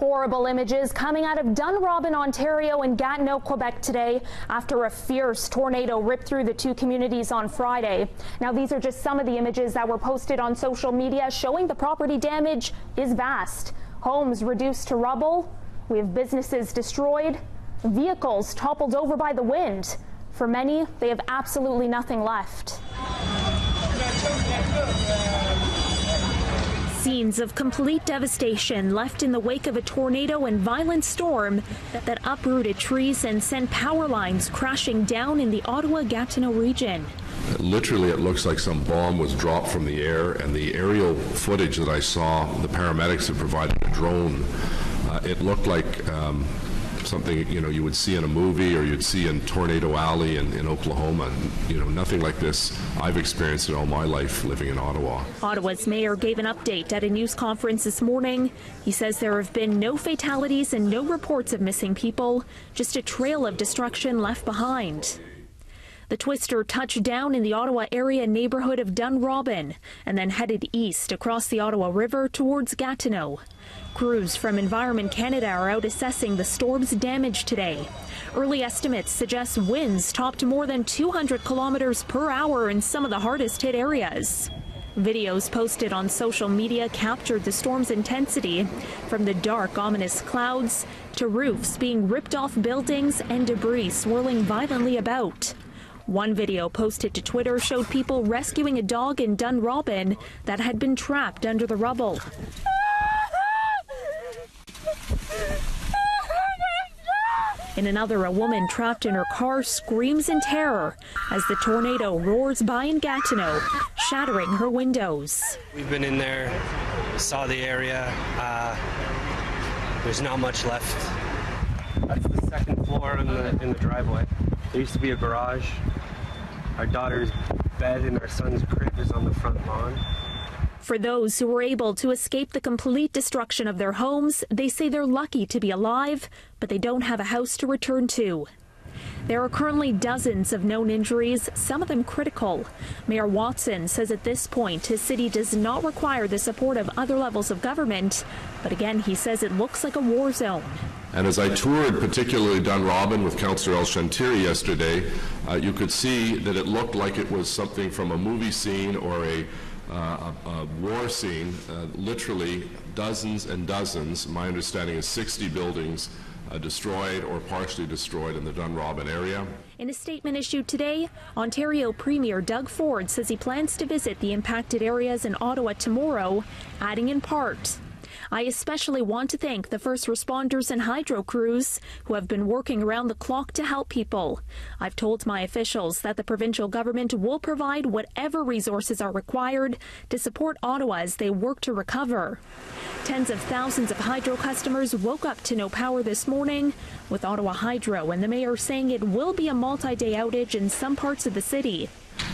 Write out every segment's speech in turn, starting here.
Horrible images coming out of Dunrobin, Ontario and Gatineau, Quebec today after a fierce tornado ripped through the two communities on Friday. Now, these are just some of the images that were posted on social media showing the property damage is vast. Homes reduced to rubble. We have businesses destroyed, vehicles toppled over by the wind. For many, they have absolutely nothing left. Scenes of complete devastation left in the wake of a tornado and violent storm that uprooted trees and sent power lines crashing down in the Ottawa-Gatineau region. Literally, it looks like some bomb was dropped from the air, and the aerial footage that I saw, the paramedics had provided a drone. It looked like something you would see in a movie or you'd see in Tornado Alley in Oklahoma. And, nothing like this I've experienced in all my life living in Ottawa. Ottawa's mayor gave an update at a news conference this morning. He says there have been no fatalities and no reports of missing people, just a trail of destruction left behind. The twister touched down in the Ottawa area neighborhood of Dunrobin and then headed east across the Ottawa River towards Gatineau. Crews from Environment Canada are out assessing the storm's damage today. Early estimates suggest winds topped more than 200 kilometers per hour in some of the hardest hit areas. Videos posted on social media captured the storm's intensity, from the dark, ominous clouds to roofs being ripped off buildings and debris swirling violently about. One video posted to Twitter showed people rescuing a dog in Dunrobin that had been trapped under the rubble. In another, a woman trapped in her car screams in terror as the tornado roars by in Gatineau, shattering her windows. We've been in there, saw the area. There's not much left. That's the second floor in the driveway. There used to be a garage. Our daughter's bed and our son's crib is on the front lawn. For those who were able to escape the complete destruction of their homes, they say they're lucky to be alive, but they don't have a house to return to. There are currently dozens of known injuries, some of them critical. Mayor Watson says at this point his city does not require the support of other levels of government, but again he says it looks like a war zone. And as I toured particularly Dunrobin with Councillor El Shantiri yesterday, you could see that it looked like it was something from a movie scene or a war scene. Literally dozens and dozens, my understanding is 60 buildings destroyed or partially destroyed in the Dunrobin area. In a statement issued today, Ontario Premier Doug Ford says he plans to visit the impacted areas in Ottawa tomorrow, adding in part, "I especially want to thank the first responders and hydro crews who have been working around the clock to help people. I've told my officials that the provincial government will provide whatever resources are required to support Ottawa as they work to recover." Tens of thousands of hydro customers woke up to no power this morning, with Ottawa Hydro and the mayor saying it will be a multi-day outage in some parts of the city.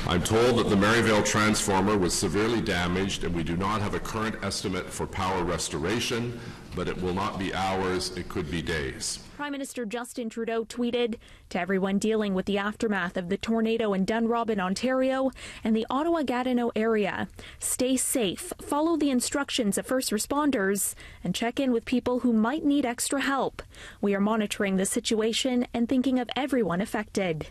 I'm told that the Maryvale transformer was severely damaged, and we do not have a current estimate for power restoration, but it will not be hours, it could be days. Prime Minister Justin Trudeau tweeted, "To everyone dealing with the aftermath of the tornado in Dunrobin, Ontario and the Ottawa-Gatineau area, stay safe, follow the instructions of first responders, and check in with people who might need extra help. We are monitoring the situation and thinking of everyone affected."